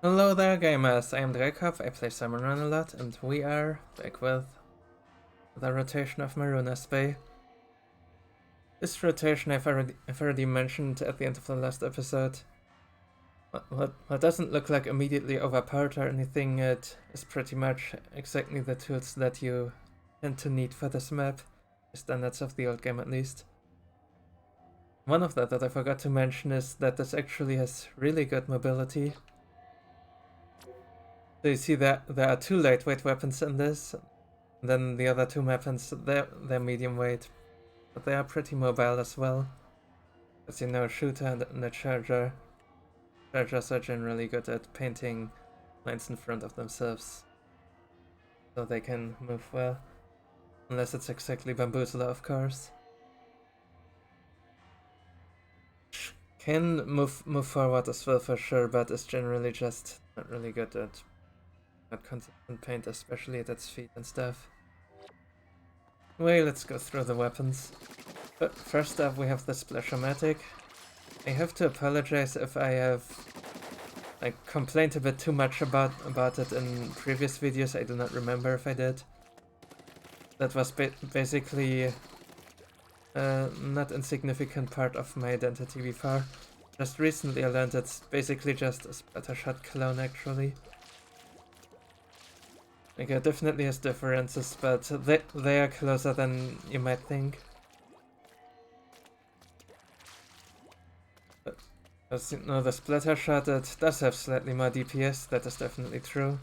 Hello there gamers, I am Drekov, I play Salmon Run a lot, and we are back with the rotation of Marooner Bay. This rotation I've already mentioned at the end of the last episode. What doesn't look like immediately overpowered or anything, it is pretty much exactly the tools that you tend to need for this map, the standards of the old game at least. One of that I forgot to mention is that this actually has really good mobility. So you see that there are two lightweight weapons in this, and then the other two weapons, they're medium weight, but they are pretty mobile as well. As you know, shooter and the charger. Chargers are generally good at painting lines in front of themselves, so they can move well. Unless it's exactly Bamboozler, of course. Can move forward as well for sure, but is generally just not really good at consistent paint, especially at its feet and stuff. Anyway, let's go through the weapons. But first up we have the Splashomatic. I have to apologize if I have complained a bit too much about it in previous videos. I do not remember if I did. That was basically not insignificant part of my identity before. Just recently I learned it's basically just a Splattershot clone actually. Like, it definitely has differences, but they are closer than you might think. As you know, the Splattershot, it does have slightly more DPS, that is definitely true.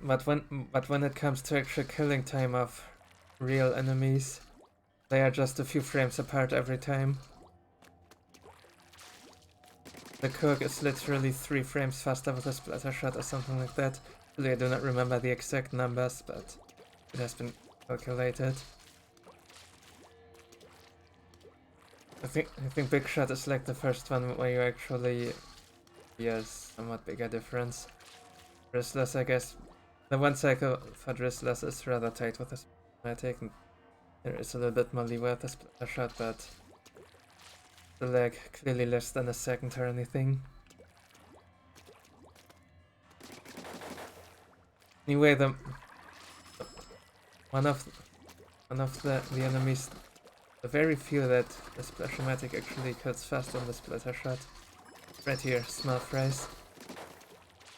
But when it comes to actual killing time of real enemies, they are just a few frames apart every time. The Cohock is literally 3 frames faster with a Splattershot or something like that. Really, I do not remember the exact numbers, but it has been calculated. I think Big Shot is like the first one where you actually see a somewhat bigger difference. Drizzlers, I guess, the 1 cycle for Drizzlers is rather tight with the Splattermatic, and there is a little bit more leeway with the Splattershot, but the lag clearly less than a second or anything. Anyway, one of the enemies, the very few that the Splashomatic actually kills fast on the Splattershot. Right here, small fries.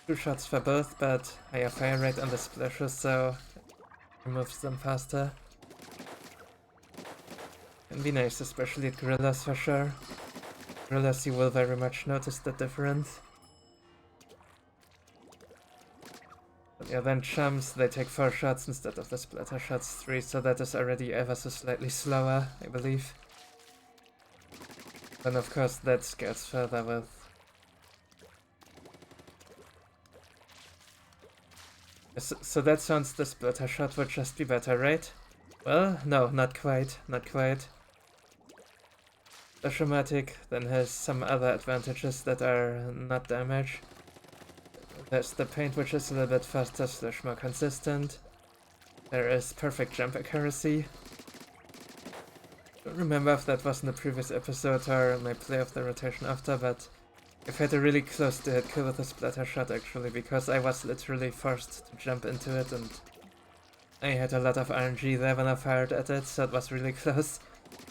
2 shots for both, but higher fire rate on the splashes, so removes them faster. Can be nice, especially at gorillas for sure. Gorillas, you will very much notice the difference. But yeah, then chums, they take 4 shots instead of the splatter shots 3, so that is already ever so slightly slower, I believe. Then of course that scales further with so that sounds the splatter shot would just be better, right? Well, no, not quite, not quite. The Shromatic then has some other advantages that are not damage. There's the paint, which is a little bit faster / more consistent. There is perfect jump accuracy. Don't remember if that was in the previous episode or my play of the rotation after, but I've had a really close to hit kill with a splatter shot actually, because I was literally forced to jump into it and I had a lot of RNG there when I fired at it, so it was really close.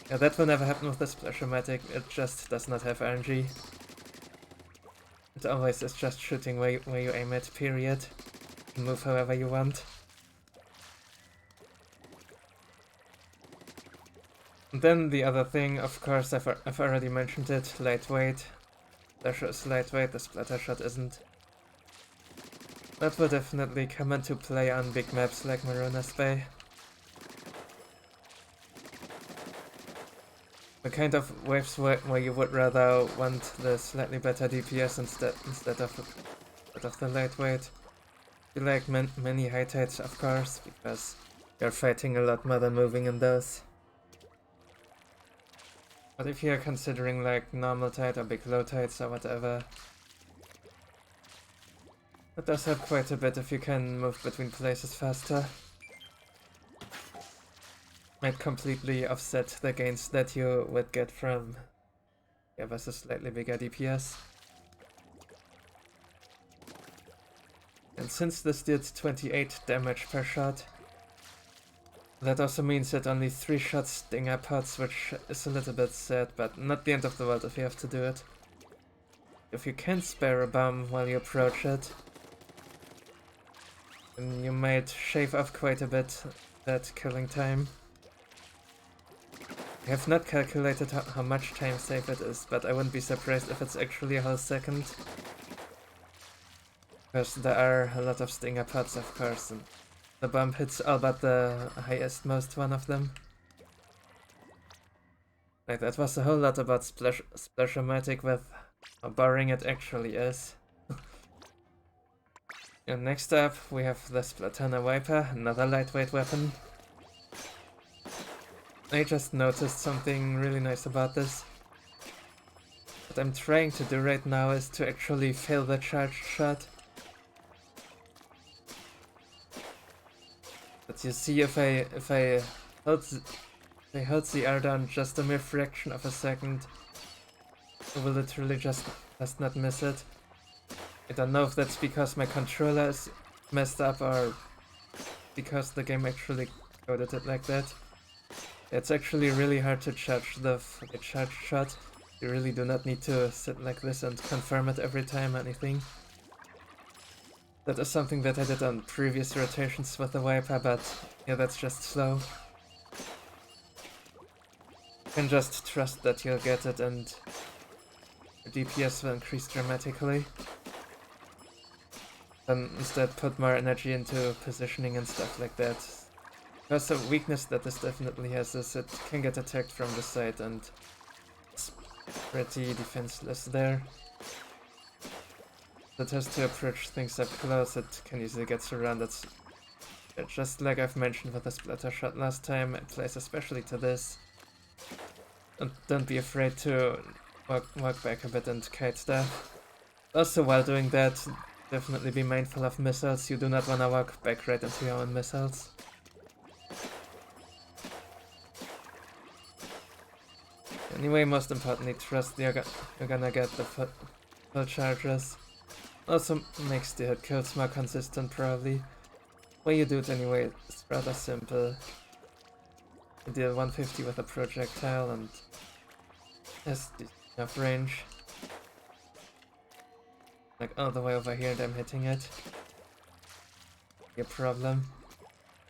Yeah, that will never happen with the Splashomatic, it just does not have RNG. It always is just shooting where you aim at, period. You can move however you want. And then the other thing, of course, I've already mentioned it, lightweight. Slasher is lightweight, the Splattershot isn't. That will definitely come into play on big maps like Marooner Bay. The kind of waves where you would rather want the slightly better DPS instead of the lightweight. You like many high tides, of course, because you're fighting a lot more than moving in those. But if you're considering like normal tide or big low tides or whatever, it does help quite a bit if you can move between places faster. Might completely offset the gains that you would get from versus slightly bigger DPS. And since this did 28 damage per shot, that also means that only 3 shots sting up pots, which is a little bit sad, but not the end of the world if you have to do it. If you can spare a bomb while you approach it, then you might shave off quite a bit that killing time. I have not calculated how much time save it is, but I wouldn't be surprised if it's actually a whole second. Because there are a lot of stinger pots, of course, and the bomb hits all but the highest most one of them. Like, that was a whole lot about Splash-O-Matic with how boring it actually is. And next up, we have the Splatoon Wiper, another lightweight weapon. I just noticed something really nice about this. What I'm trying to do right now is to actually fail the charged shot. But you see, if I hold the R down just a mere fraction of a second, I will literally just not miss it. I don't know if that's because my controller is messed up or because the game actually coded it like that. It's actually really hard to charge the charge shot. You really do not need to sit like this and confirm it every time or anything. That is something that I did on previous rotations with the Wiper, but yeah, that's just slow. You can just trust that you'll get it and your DPS will increase dramatically. Then instead put more energy into positioning and stuff like that. Because a weakness that this definitely has is it can get attacked from the side and it's pretty defenseless there. It has to approach things up close, it can easily get surrounded. Just like I've mentioned with the splatter shot last time, it plays especially to this. And don't be afraid to walk back a bit and kite stuff. Also, while doing that, definitely be mindful of missiles. You do not want to walk back right into your own missiles. Anyway, most importantly, trust you're gonna get the full charges. Also makes the hit kills more consistent, probably. When you do it anyway, it's rather simple. You deal 150 with a projectile and has enough range. Like all the way over here and I'm hitting it. No problem.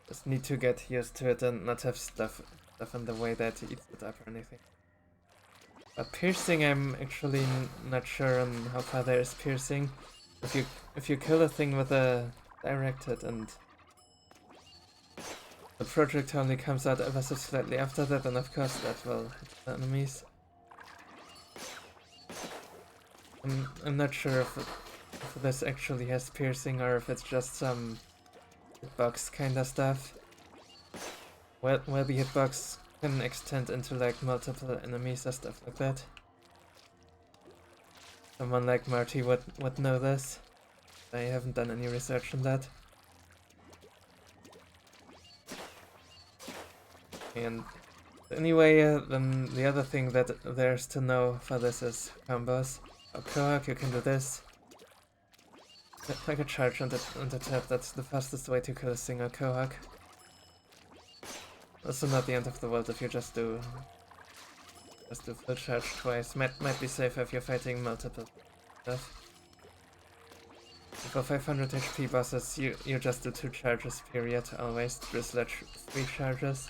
Just need to get used to it and not have stuff in the way that eats it up or anything. But piercing, I'm actually not sure on how far there is piercing. If you kill a thing with a direct hit and the projectile only comes out ever so slightly after that, then of course that will hit the enemies. I'm not sure if this actually has piercing or if it's just some hitbox kinda stuff. Where the hitbox can extend into like multiple enemies or stuff like that. Someone like Marty would know this. I haven't done any research on that. And anyway, then the other thing that there's to know for this is combos. Cohock, you can do this. Like a charge on the tap, that's the fastest way to kill a single Cohock. Also not the end of the world if you just do full charge twice. Might be safer if you're fighting multiple stuff. For 500 HP bosses, you just do 2 charges, period, always. Drizzler 3 charges.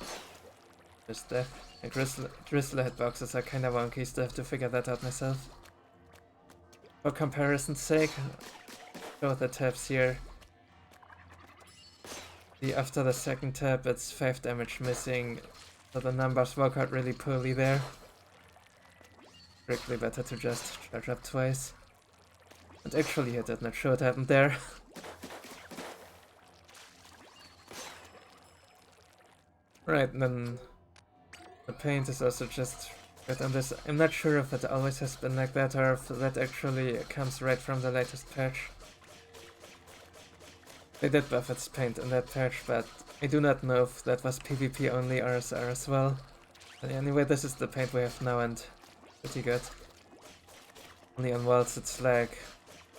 Just there. And Drizzler hitboxes are kinda wonky, still have to figure that out myself. For comparison's sake, show the tabs here. After the second tab, it's 5 damage missing, so the numbers work out really poorly there. Strictly better to just charge up twice. And actually, I did not show what happened there. Right, then the paint is also just right on this. I'm not sure if it always has been like that or if that actually comes right from the latest patch. They did buff its paint in that patch, but I do not know if that was PvP only or SR as well. But anyway, this is the paint we have now and pretty good. Only on walls it's like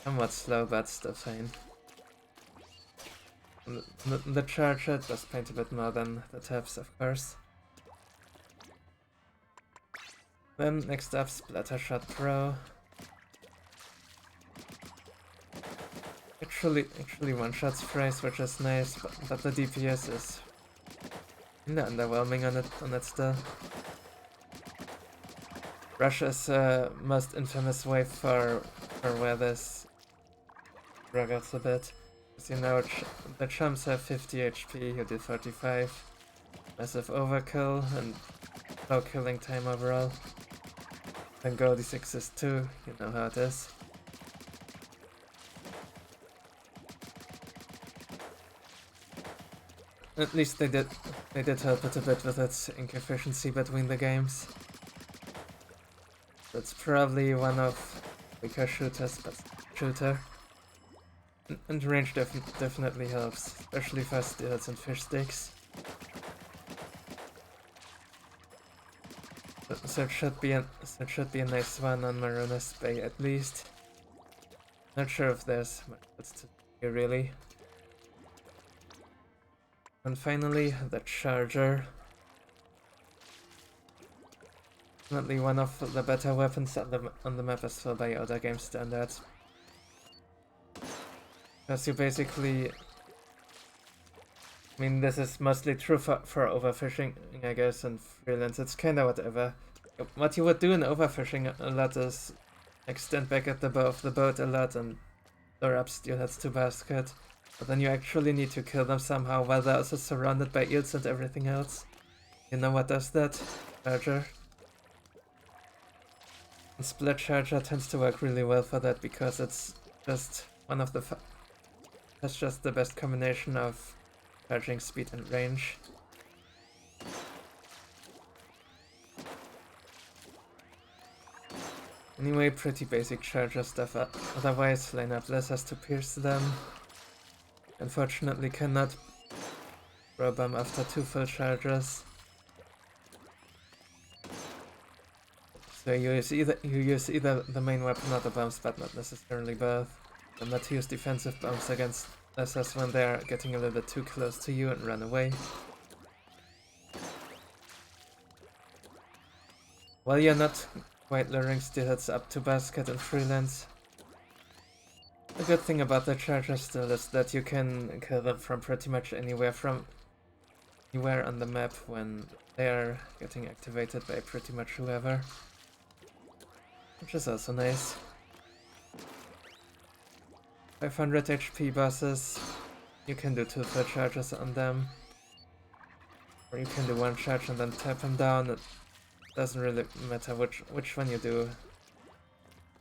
somewhat slow, but still fine. The charger does paint a bit more than the tabs, of course. Then next up, Splattershot Pro. Actually one-shot sprays, which is nice, but the DPS is kinda underwhelming on it still. Russia's most infamous way for where this struggles a bit. As you know, the chumps have 50 HP, you do 45. Massive overkill and low killing time overall. Then Goldie 6 is 2, you know how it is. At least they did help it a bit with its ink efficiency between the games. That's probably one of weaker shooters, but shooter. And range definitely helps, especially for steels and fish sticks. So it should be a nice one on Marooner's Bay at least. Not sure if there's much else to do really. And finally, the charger. Definitely one of the better weapons on the map as well by other game standards. Because you basically... I mean, this is mostly true for overfishing, I guess, and freelance. It's kinda whatever. What you would do in overfishing a lot is extend back at the bow of the boat a lot and lure up steelheads to basket. But then you actually need to kill them somehow while they're also surrounded by eels and everything else. You know what does that? Charger. And Split Charger tends to work really well for that because it's just one of the... That's just the best combination of charging speed and range. Anyway, pretty basic charger stuff, otherwise line up lasers to pierce them. Unfortunately cannot throw bomb after 2 full chargers. So you use either the main weapon or the bombs, but not necessarily both. And not to use defensive bombs against lasers when they're getting a little bit too close to you and run away. While you're not quite luring steelheads up to basket and freelance. The good thing about the charger still is that you can kill them from pretty much anywhere on the map when they're getting activated by pretty much whoever. Which is also nice. 500 HP bosses, you can do 2 full charges on them. Or you can do 1 charge and then tap them down. It doesn't really matter which one you do.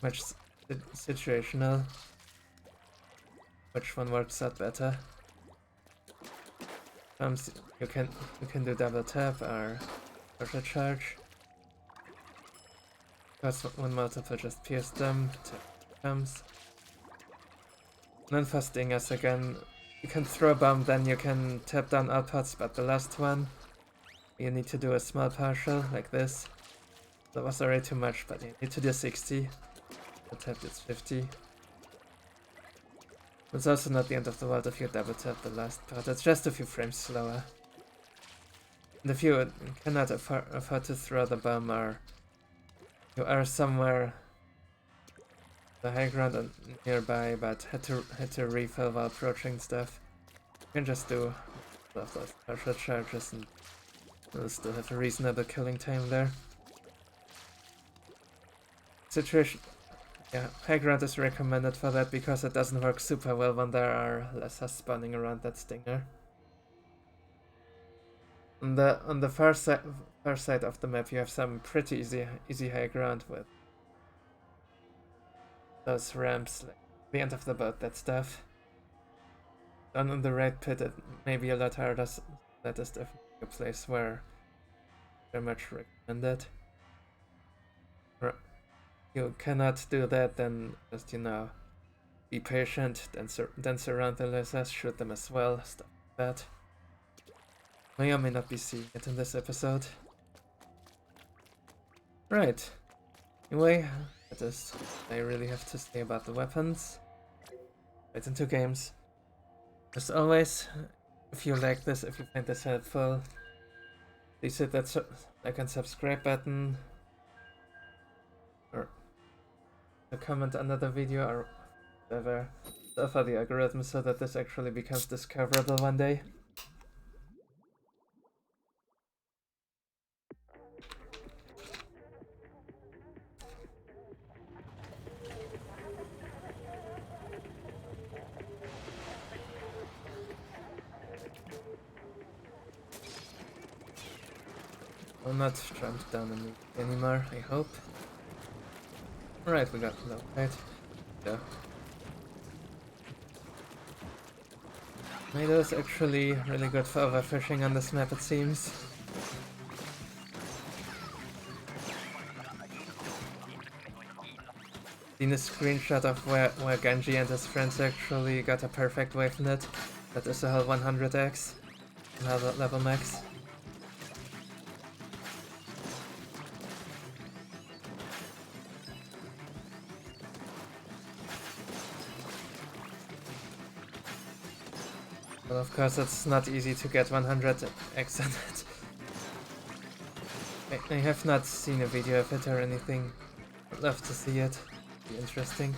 Much situational. Which one works out better. You can do double tap or partial charge. Because when multiple just pierce them, tap comes. And then for stingers again, you can throw a bomb, then you can tap down all pots, but the last one, you need to do a small partial, like this. That was already too much, but you need to do 60. The tap is 50. It's also not the end of the world if you double tap the last part, it's just a few frames slower. And if you cannot afford to throw the bomb, or you are somewhere the high ground and nearby, but had to refill while approaching stuff, you can just do those partial charges and you'll still have a reasonable killing time there. Situation, yeah, high ground is recommended for that because it doesn't work super well when there are lasers spawning around that stinger. On the far side of the map, you have some pretty easy high ground with those ramps, like the end of the boat, that stuff. Down on the right pit, it may be a lot harder. That is definitely a place where very much recommended. You cannot do that, then just, you know, be patient, then surround the lasers, shoot them as well, stuff like that. May or may not be seeing it in this episode. Right. Anyway, that is what I really have to say about the weapons. Right into games. As always, if you like this, if you find this helpful, please hit that like and subscribe button, or a comment under the video, or whatever, stuff for the algorithm so that this actually becomes discoverable one day. Will not jump down immediately anymore, I hope. Alright, we got low height. Yeah. Tomato is actually really good for overfishing on this map, it seems. Seen a screenshot of where Genji and his friends actually got a perfect wave net. That is a whole 100x. Another level max. Well, of course, it's not easy to get 100x on it. I have not seen a video of it or anything. I'd love to see it. Be interesting.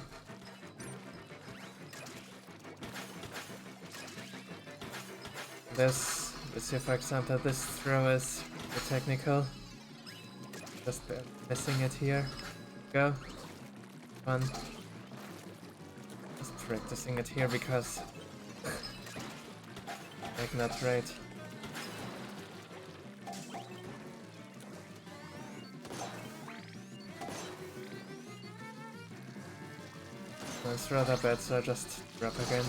This here, for example, this throw is technical. Just missing it here. Go. One. Just practicing it here because like not right. It's rather bad, so I just drop again.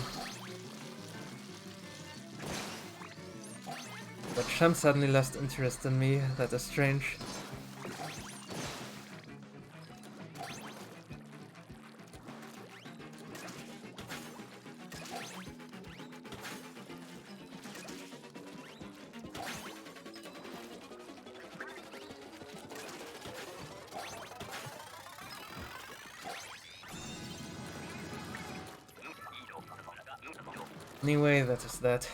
But Sham suddenly lost interest in me, that is strange. Anyway, that is that.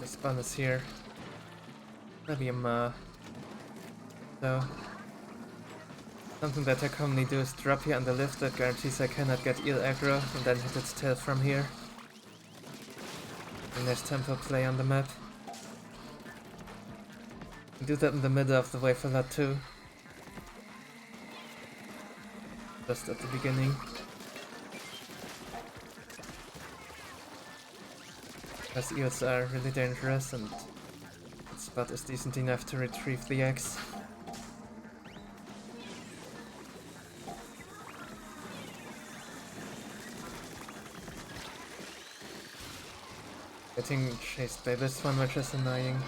The spawn is here. Maybe a so something that I commonly do is drop here on the lift that guarantees I cannot get eel aggro and then hit its tail from here. And there's tempo play on the map. I do that in the middle of the wave a lot too. Just at the beginning. Because eels are really dangerous and the spot is decent enough to retrieve the eggs. Getting chased by this one, which is annoying.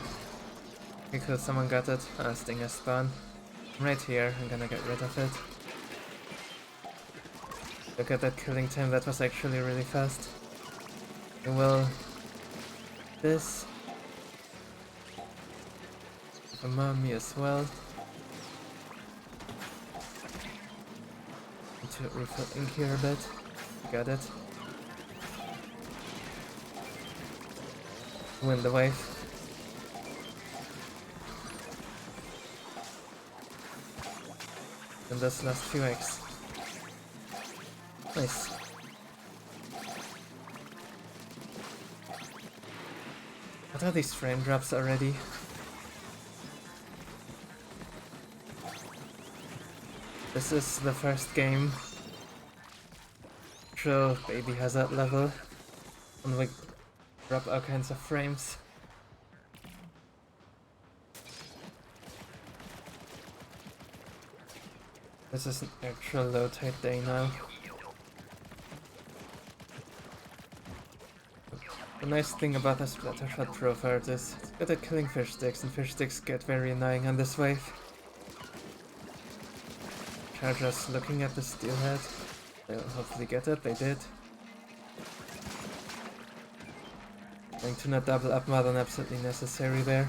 Because someone got it. Ah, stinger spawn. Right here, I'm gonna get rid of it. Look at that killing time, that was actually really fast. I will... this. A mommy as well. Need to refill ink here a bit. Got it. Win the wave. And this last few eggs. Nice. What are these frame drops already? This is the first game. Actual baby hazard level. And we drop all kinds of frames. This is an actual low tide day now. The nice thing about the Splattershot Trophy is it's good at killing fish sticks, and fish sticks get very annoying on this wave. Chargers looking at the steelhead. They'll hopefully get it, they did. Going to not double up more than absolutely necessary there.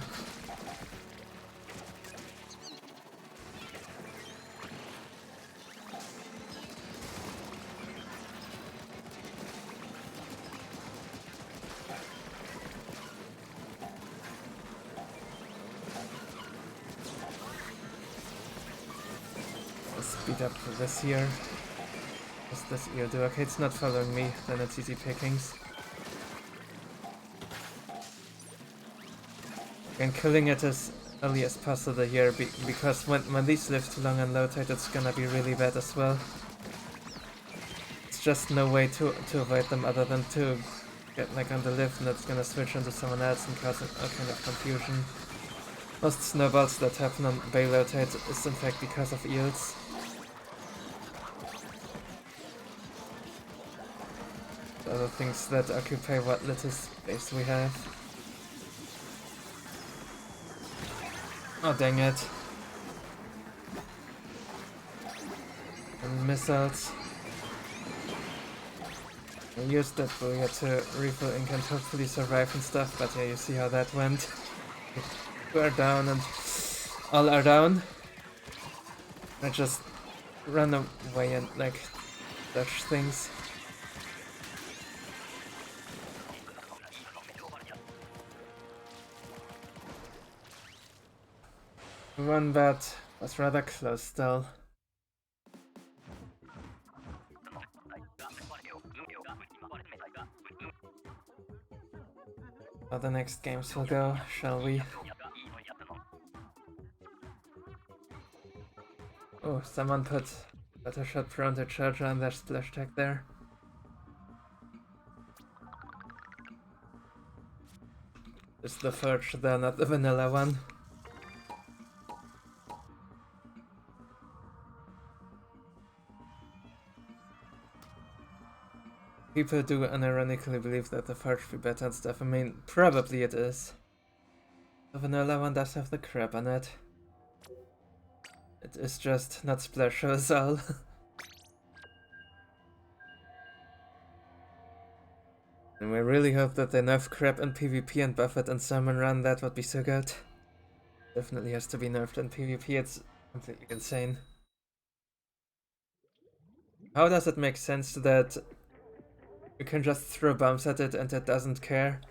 Speed up for this here. What's this eel do? Okay, it's not following me, then it's easy pickings. And killing it as early as possible here, because when these live too long on low tide, it's gonna be really bad as well. It's just no way to avoid them other than to get like on the lift, and it's gonna switch into someone else and cause all kind of confusion. Most snowballs that happen on bay low tide is in fact because of eels. The other things that occupy what little space we have. Oh dang it. And missiles. I used that buoy to refill ink and hopefully survive and stuff, but yeah, you see how that went. Two are down and all are down. I just run away and like dodge things. One bat was rather close still. How the next games will go, shall we? Oh, someone put better shot prone to charger on their splash tag there. It's the Forge there, not the vanilla one. People do unironically believe that the Forge be better and stuff. I mean, probably it is. The vanilla one does have the crap on it. It is just not splash as all. And we really hope that they nerf crap in PvP and buff it in Salmon Run. That would be so good. Definitely has to be nerfed in PvP, it's completely insane. How does it make sense that you can just throw bombs at it and it doesn't care?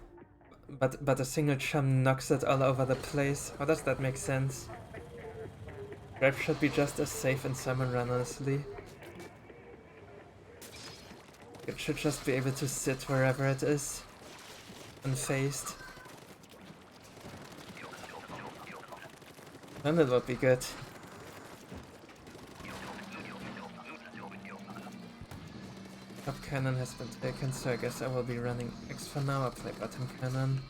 But a single chum knocks it all over the place? How does that make sense? Crab should be just as safe in Salmon Run, honestly. It should just be able to sit wherever it is, unfazed. And it would be good. Top cannon has been taken, so I guess I will be running X for now. I'll play bottom cannon.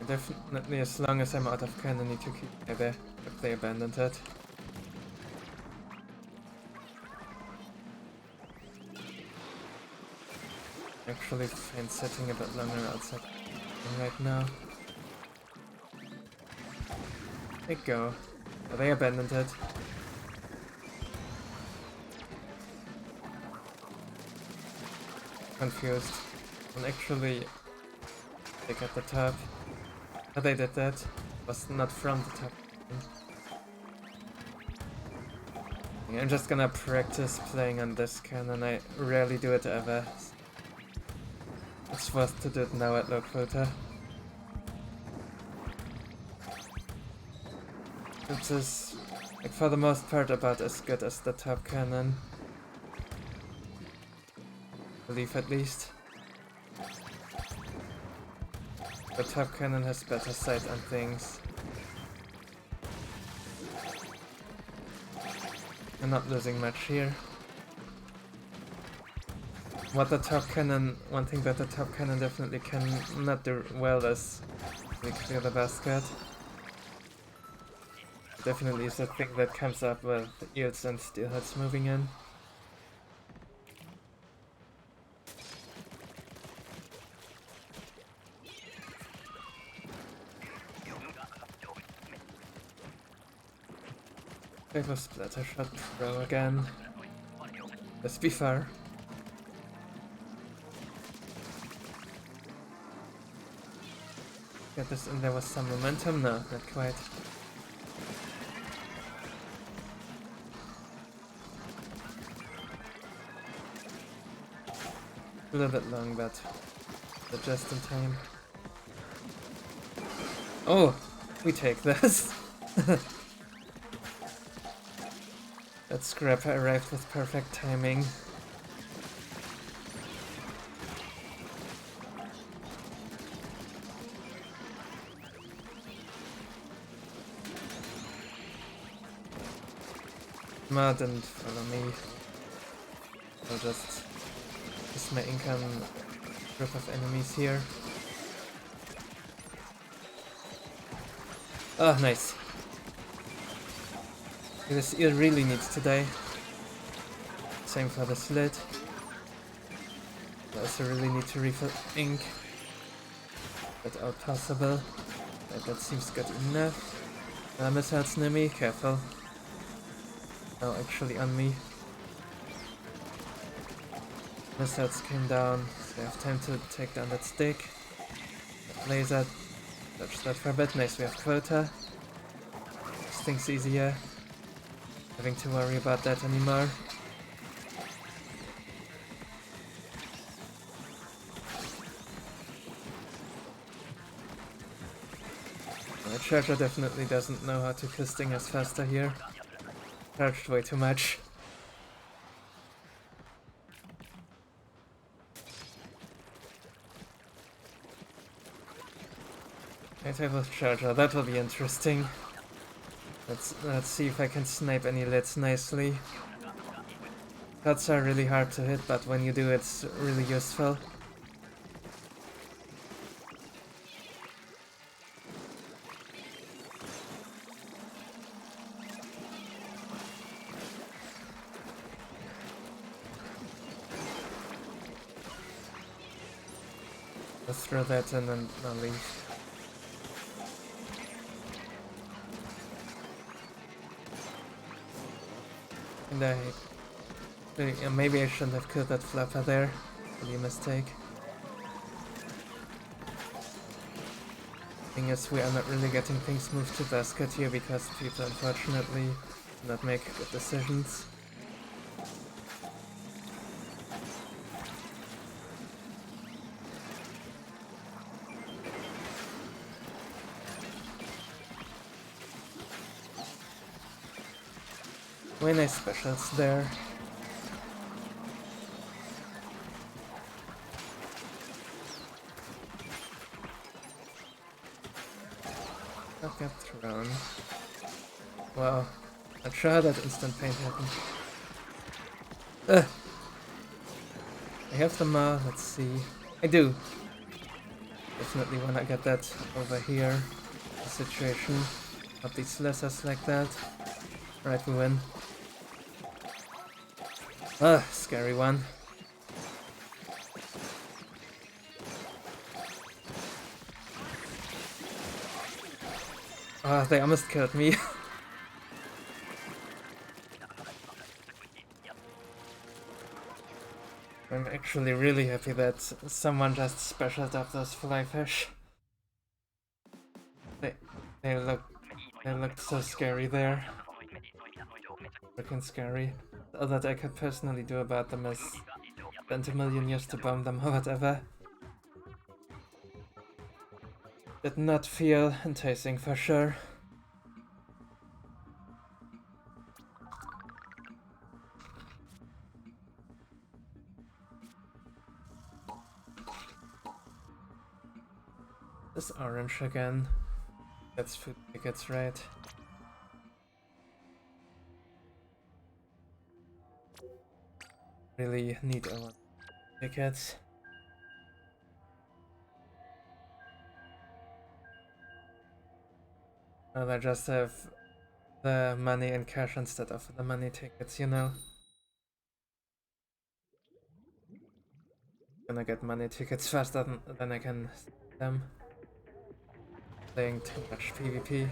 Definitely, as long as I'm out of cannon, I need to keep my there if they abandoned it. Actually, fine sitting a bit longer outside right now. They go. Oh, they abandoned it. Confused. And actually, they got the top. Oh, they did that. Was not from the top. Yeah, I'm just gonna practice playing on this cannon. I rarely do it ever. It's worth to do it now at low quota. This is, like, for the most part about as good as the top cannon. I believe at least. The top cannon has better sight on things. I'm not losing much here. What the top cannon, one thing that the top cannon definitely can not do well is clear the basket. Definitely is a thing that comes up with eels and steelheads moving in. Type of splatter shot throw again. Let's be fair. Get this in there with some momentum? No, not quite. A little bit long, but just in time. Oh, we take this. That scrap arrived with perfect timing. Ma didn't follow me. I'll just use my income group of enemies here. Oh, nice. This eel really needs to die. Same for the slit. I also really need to refill ink. But all possible. But that seems good enough. Missiles near me, careful. No, actually on me. Missiles came down, so I have time to take down that stick. That laser, dodge that for a bit. Nice, we have quota. This thing's easier. Having to worry about that anymore. The charger definitely doesn't know how to kill stingers faster here. Charged way too much. Type of charger, that will be interesting. Let's see if I can snipe any lids nicely. Shots are really hard to hit, but when you do, it's really useful. Let's throw that in and I'll leave. And maybe I shouldn't have killed that flapper there. Really a mistake. Thing is, we are not really getting things moved to basket here because people unfortunately do not make good decisions. Very nice specials there. I've got thrown. Wow. Not sure how that instant paint happened. Ugh. I have the Ma, let's see. I do. Definitely wanna get that over here. The situation. Not these lessers like that. Right, we win. Ah, scary one. Ah, they almost killed me. I'm actually really happy that someone just specialed up those fly fish. They looked so scary there. Freaking scary. All that I could personally do about them is spend 1,000,000 years to bomb them or whatever. Did not feel enticing for sure. This orange again. That's food tickets, right? Really need a lot of tickets. And I just have the money in cash instead of the money tickets, you know? Gonna get money tickets faster than I can sell them. Playing too much PvP.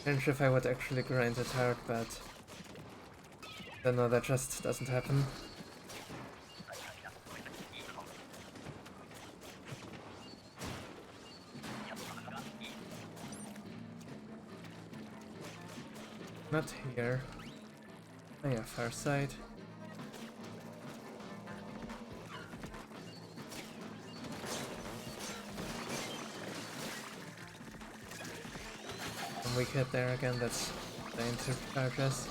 I'm not sure if I would actually grind it hard, but I don't know, that just doesn't happen. Not here. Oh yeah, far side. And we get there again, that's the intercharges.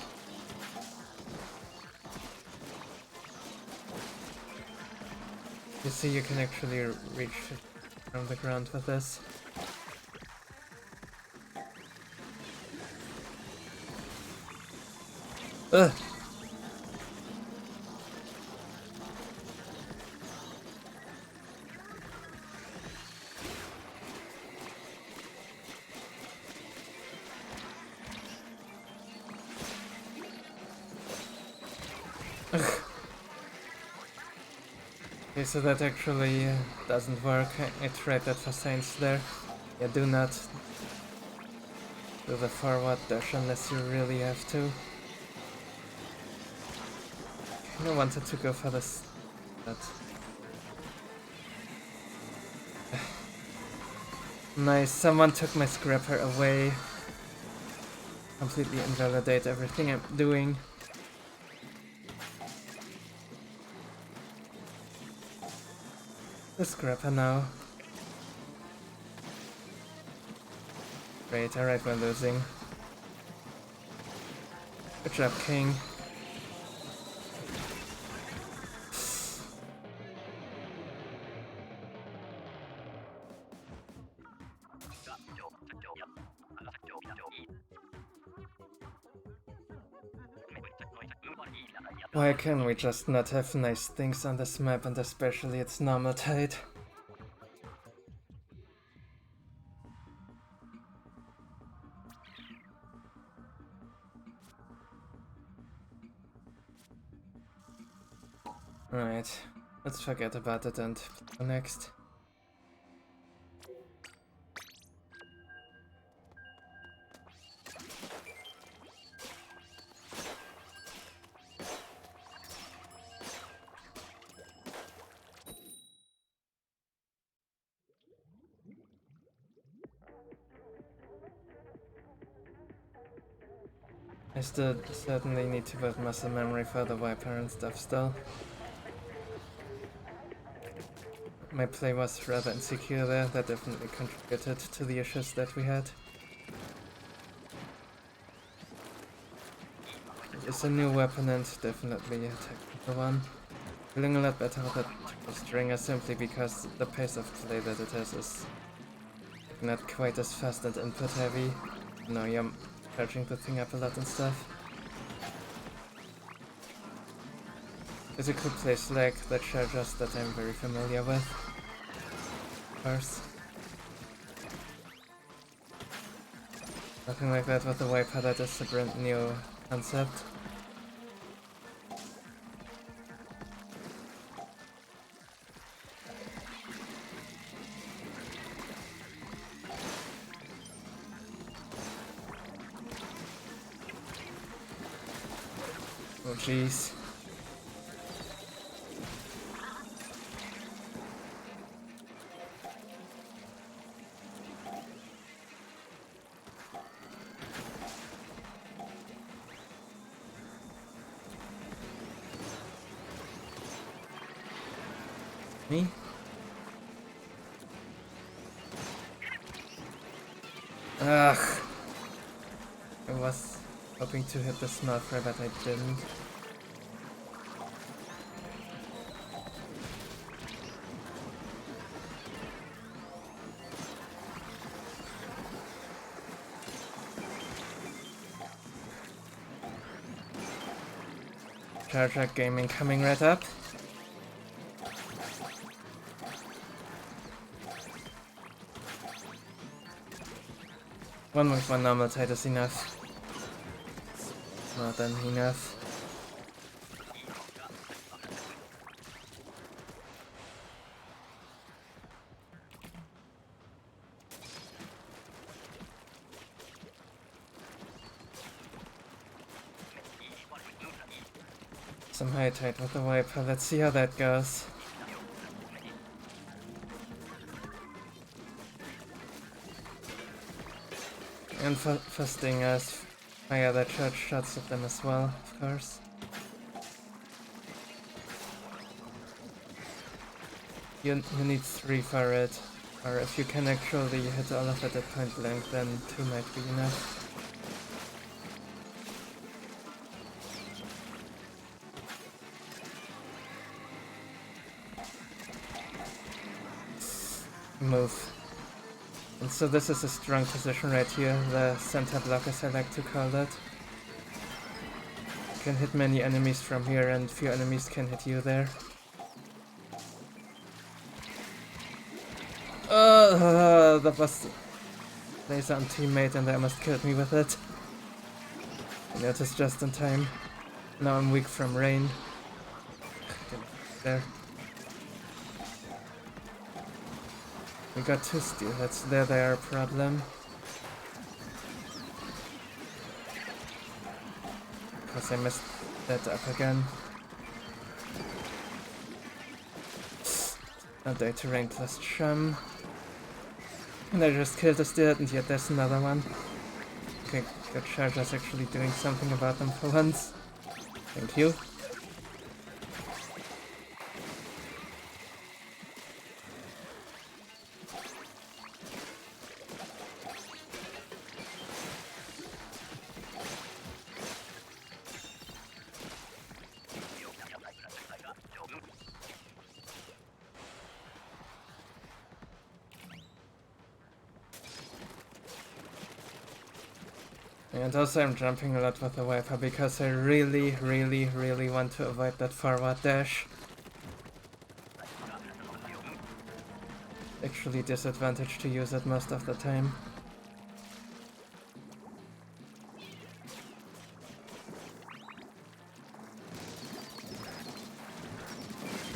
You see, you can actually reach from the ground with this. Ugh! Okay, so that actually doesn't work. I tried that for science there. Yeah, do not do the forward dash unless you really have to. I wanted to go for this, but... Nice, someone took my scrapper away. Completely invalidate everything I'm doing. The scrapper now. Great, alright, we're losing. Good job, King. Why can we just not have nice things on this map, and especially its normal tide? Alright, let's forget about it and go next. I still certainly need to build muscle memory for the wiper and stuff still. My play was rather insecure there, that definitely contributed to the issues that we had. It's a new weapon and definitely a technical one. Feeling a lot better with that stringer simply because the pace of play that it has is not quite as fast and input heavy. No, you're charging the thing up a lot and stuff. Physical place like the chargers that I'm very familiar with. Of course. Nothing like that with the wiper, that is a brand new concept. Oh jeez. Me? Ugh. I was hoping to hit the smell fry, but I didn't. Charger gaming coming right up. One with one normal tide is enough. More than enough. some high tide with the wiper. Let's see how that goes. And for stingers, fire the charge shots at them as well, of course. You need 3 for it, or if you can actually hit all of it at point blank, then 2 might be enough. Move. And so this is a strong position right here, the center block as I like to call that. You can hit many enemies from here and few enemies can hit you there. That was laser on teammate and they almost killed me with it. I noticed just in time. Now I'm weak from rain. There. We got 2 steelheads there, they are a problem. Because I messed that up again. A data rank plus chum. And I just killed a steelhead and yet there's another one. Okay, good charger's actually doing something about them for once. Thank you. And also I'm jumping a lot with the wiper because I really want to avoid that forward dash. Actually disadvantage to use it most of the time.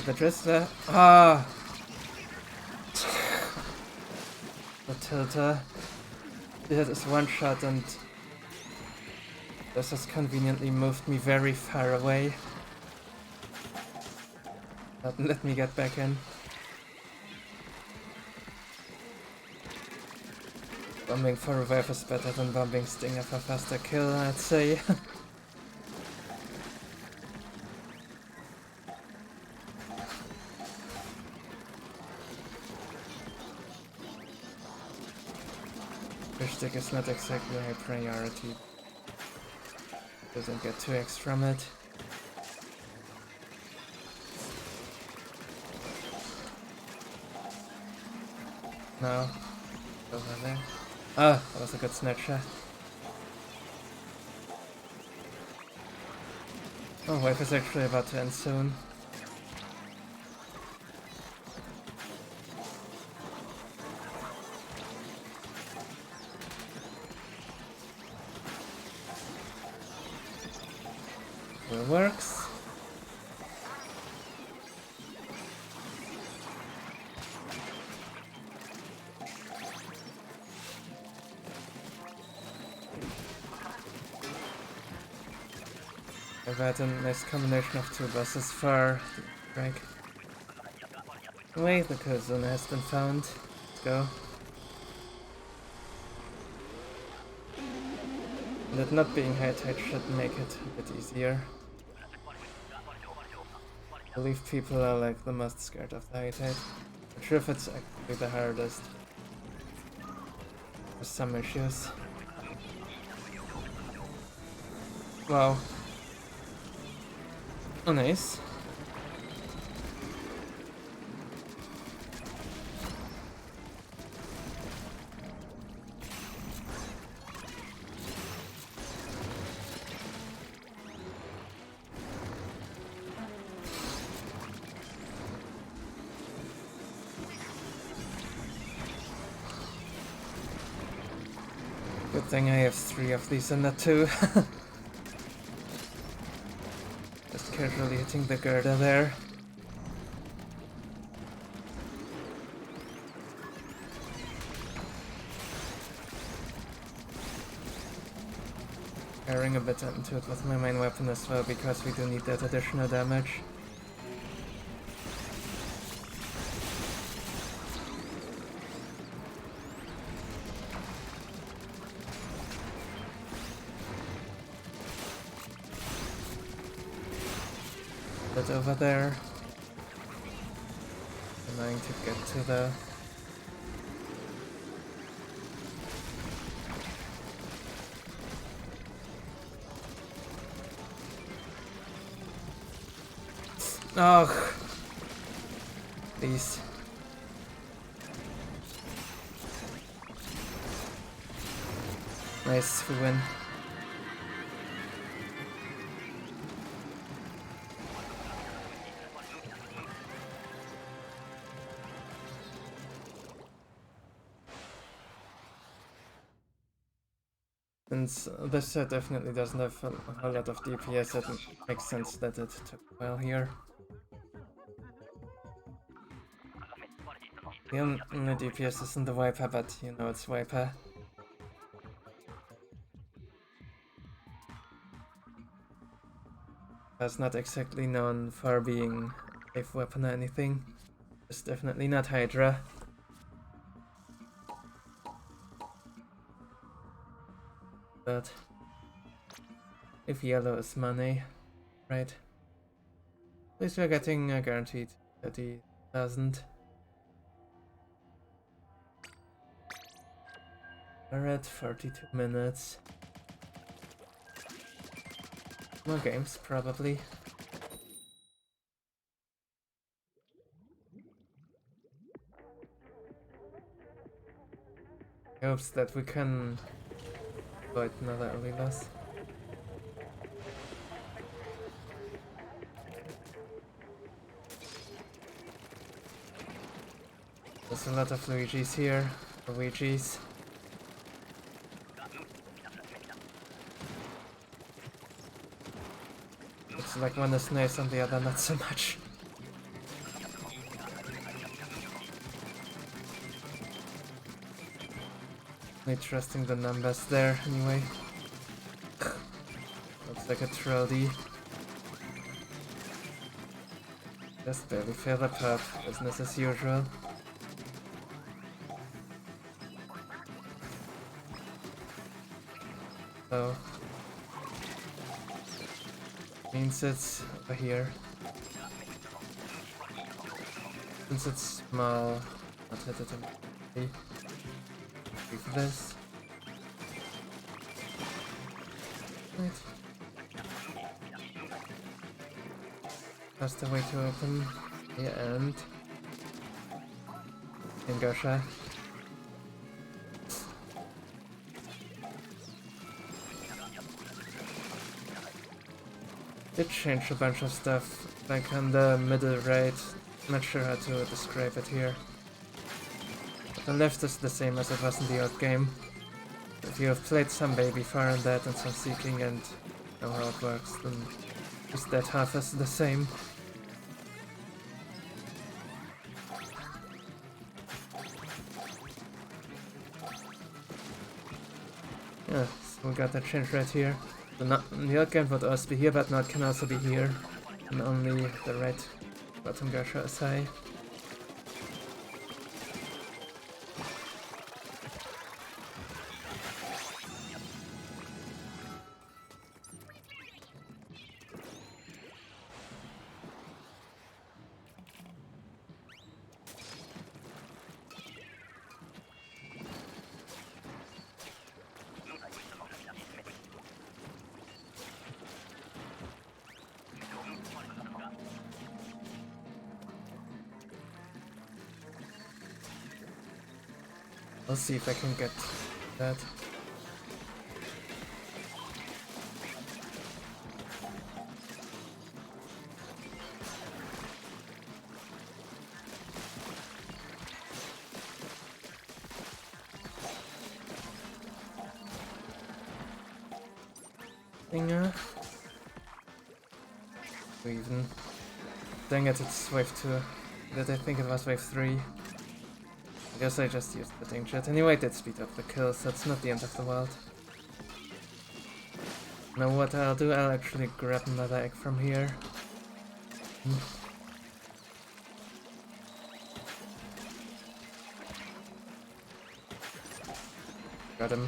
The drizzler. Ah! The tilter. It is one shot and this has conveniently moved me very far away. But let me get back in. Bombing for revive is better than bombing Stinger for faster kill, I'd say. Fish stick is not exactly high priority. Doesn't get 2x from it. No. Over there. Ah, that was a good snatch shot. Oh, wave is actually about to end soon. It works. I've had a nice combination of 2 buses for break. Wait, the Cohozuna has been found. Let's go. And it not being high tide should make it a bit easier. I believe people are like the most scared of the high tide. Not sure if it's actually the hardest. There's some issues. Wow. Oh, nice. Good thing I have 3 of these in that too. Just casually hitting the girder there. carrying a bit into it with my main weapon as well, because we do need that additional damage. Bit over there. Trying to get to the... Oh, please. Nice, we win. Since this set definitely doesn't have a whole lot of DPS, it makes sense that it took a while here. The only DPS isn't the Viper, but you know it's Viper. That's not exactly known for being a safe weapon or anything. It's definitely not Hydra. But if yellow is money, right? At least we're getting a guaranteed 30,000. We're at 42 minutes. More games, probably. Hopes that we can avoid another early loss. There's a lot of Luigi's here. Luigi's. Looks like one is nice and the other not so much. Not trusting the numbers there anyway. Looks like a trolley. Just barely fail the pub. Business as usual. So means it's over here. Since it's small, not hit it immediately. Leave this. Right. That's the way to open the end. In Gosha. Did change a bunch of stuff, like on the middle right. Not sure how to describe it here. The left is the same as it was in the old game. If you have played some Baby Fire on that and some Seeking and know how it works, then just that half is the same. Yeah, so we got that change right here. The old game would also be here, but now it can also be here. And only the right bottom Gosha is high. I'll see if I can get that. Dinger. Even. Dang it, it's wave 2. Did I think it was wave 3? I guess I just used the ding jet. Anyway, it did speed up the kills, so it's not the end of the world. Know what I'll do? I'll actually grab another egg from here. Got him.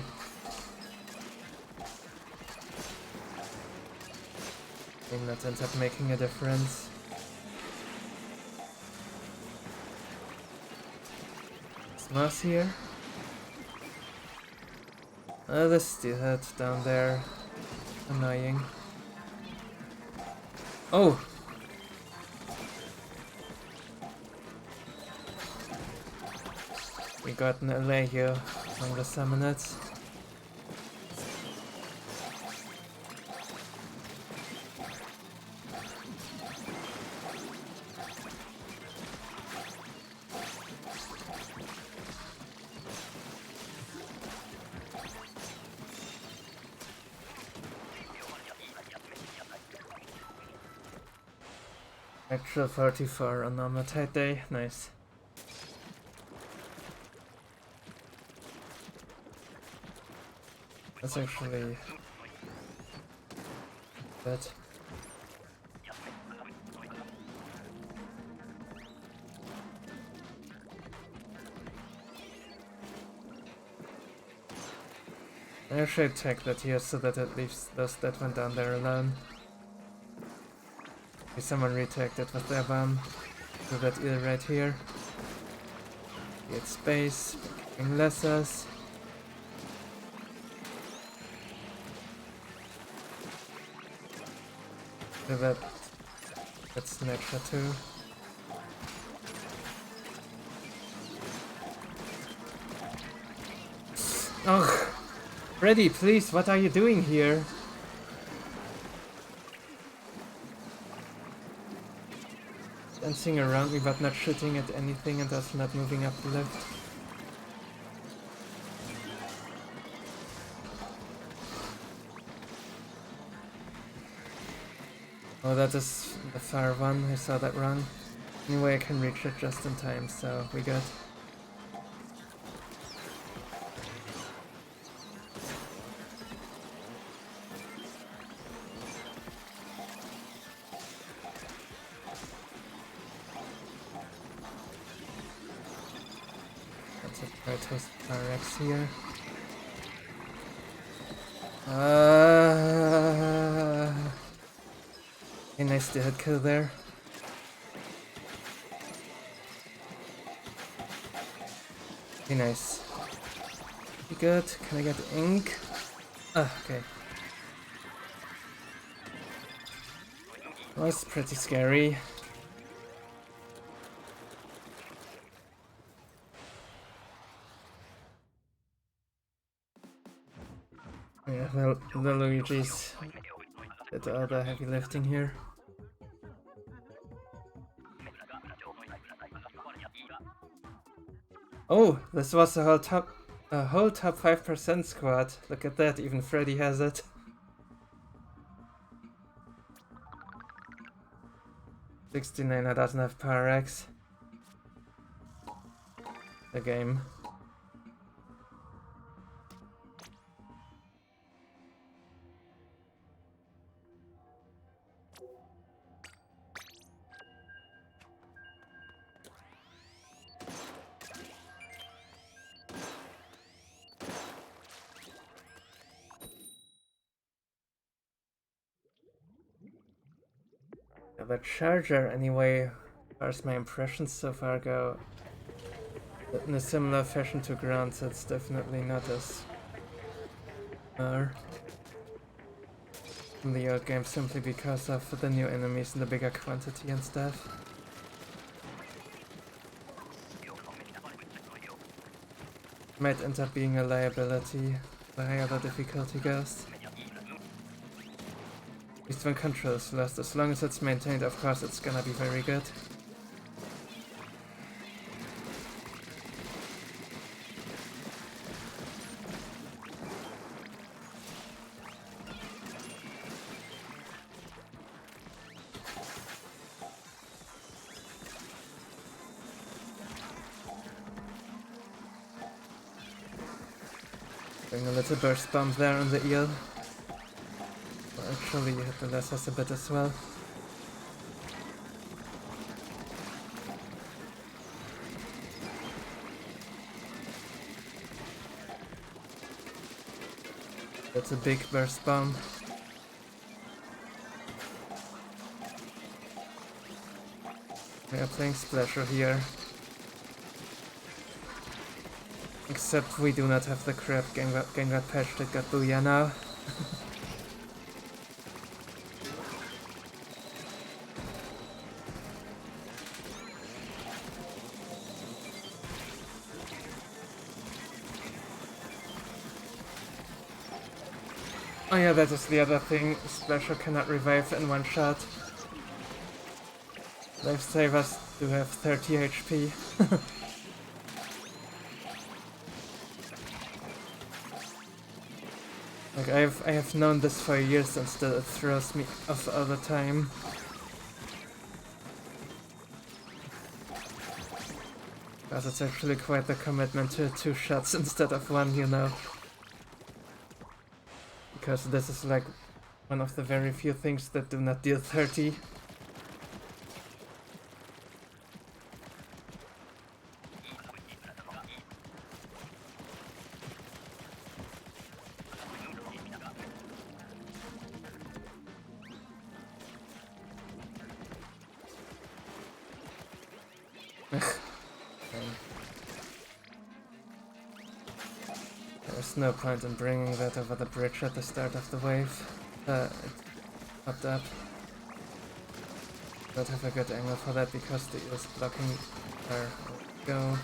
I think that ends up making a difference. Is Moss here? Oh, the steelhead down there. Annoying. Oh! We got an allay here among the salmonids. Actual 44 on normal tide day, nice. That's actually good. I should take that here so that it leaves those that went down there alone. Okay, someone retagged it with their bomb. Do that eel right here. Get space, picking lessers. Do that. That's nature too. Oh, Freddy, please, what are you doing here? Dancing around me but not shooting at anything and thus not moving up the lift. Oh, that is the far one, I saw that wrong. Anyway, I can reach it just in time, so we good. That's a Protoss RX here. Okay, nice dead kill there. Okay, nice. Pretty good. Can I get ink? Ah, okay. Was pretty scary. Yeah, well, the Luigi's did all the heavy lifting here. Oh, this was a whole top 5% squad. Look at that, even Freddy has it. $69 doesn't have Power X. The game. The charger, anyway, as far as my impressions so far go, in a similar fashion to ground, so it's definitely not as in the old game simply because of the new enemies and the bigger quantity and stuff. Might end up being a liability the higher the difficulty goes. At least when control is lost, as long as it's maintained, of course it's gonna be very good. Doing a little burst bomb there on the eel. actually hit the lasers a bit as well. That's a big burst bomb. We are playing Splasher here. Except we do not have the crab Gengar patch that got Booyah now. Oh yeah, that is the other thing. Splasher cannot revive in one shot. Lifesavers do have 30 HP. Like I have known this for years and still it throws me off all the time. Because it's actually quite the commitment to 2 shots instead of 1, you know. Because this is like one of the very few things that do not deal 30. There's no point in bringing that over the bridge at the start of the wave. It popped up. Don't have a good angle for that because the eel's blocking our go.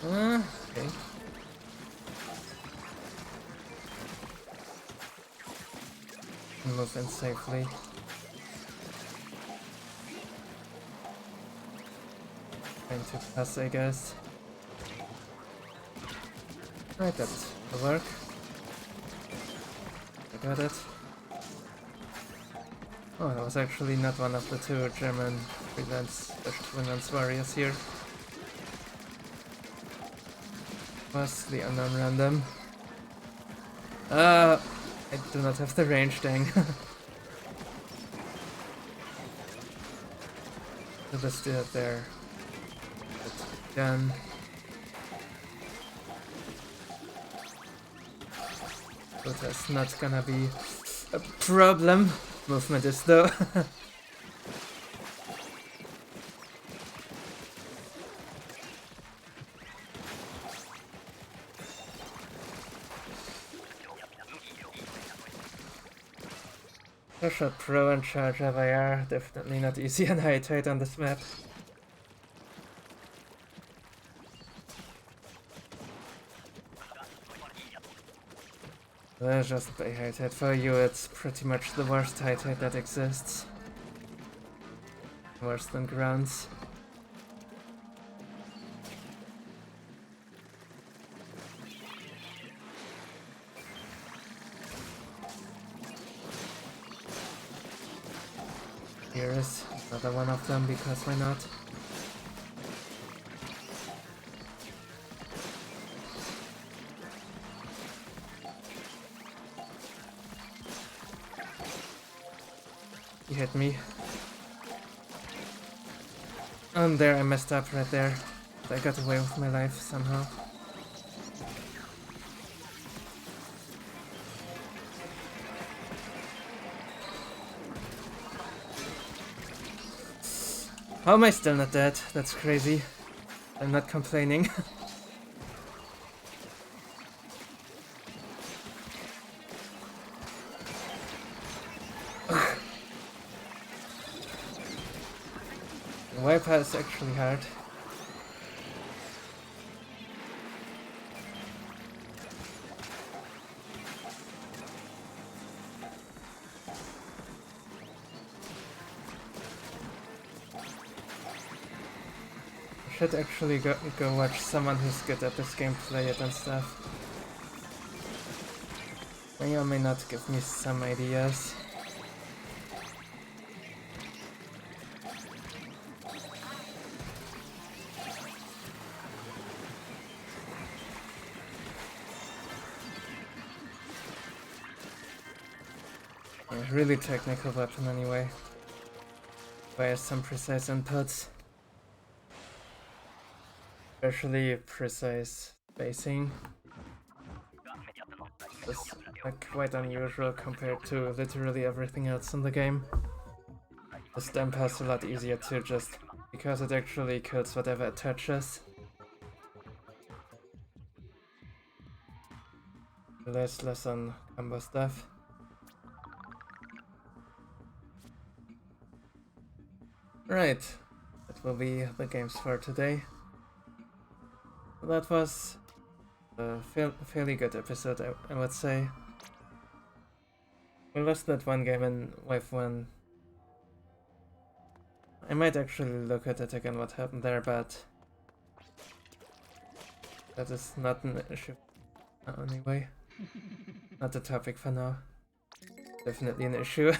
Okay. Move in safely. Trying to pass, I guess. Right, that will work. I got it. Oh, that was actually not one of the 2 German freelance warriors here. Was the unknown random. I do not have the range, dang. So let's do it there. Done. But that's not gonna be a problem. Movement is though. Pressure Pro and Charge FIR, definitely not easy and high tide on this map. Just by high tide for you, it's pretty much the worst high tide that exists. Worse than grounds. Here is another one of them, because why not? He hit me. And there, I messed up right there. But I got away with my life somehow. How am I still not dead? That's crazy. I'm not complaining. The wiper is actually hard. Should actually go watch someone who's good at this game play it and stuff. May or may not give me some ideas. really technical weapon anyway. Requires some precise inputs. Especially precise spacing. It's quite unusual compared to literally everything else in the game. The stamp has a lot easier to just because it actually kills whatever it touches. Less on combo stuff. Right, that will be the games for today. That was a fairly good episode, I would say. We lost that one game in Wave 1. I might actually look at it again what happened there, but that is not an issue anyway. Not the topic for now. Definitely an issue.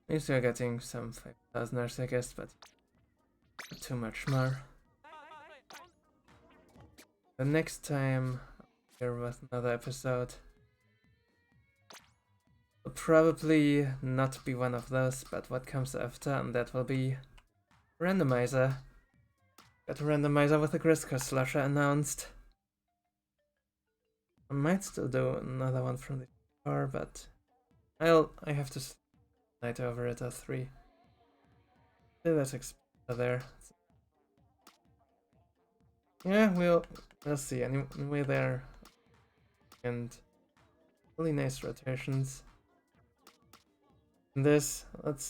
At least we're getting some 5,000ers, I guess, but not too much more. The next time here with another episode will probably not be one of those, but what comes after, and that will be randomizer. Got a randomizer with a Grisco slasher announced. I might still do another one from the car, but I have to night over it at 3. Let's explore there. Yeah, we'll see. Anyway, there and really nice rotations. That's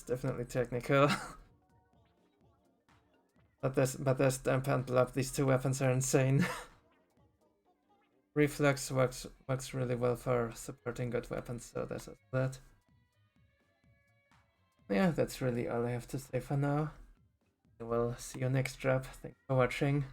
definitely technical. but this stamp and blob, these two weapons are insane. Reflux works really well for supporting good weapons, so that's that. Yeah, that's really all I have to say for now. I will see you next drop. Thanks for watching.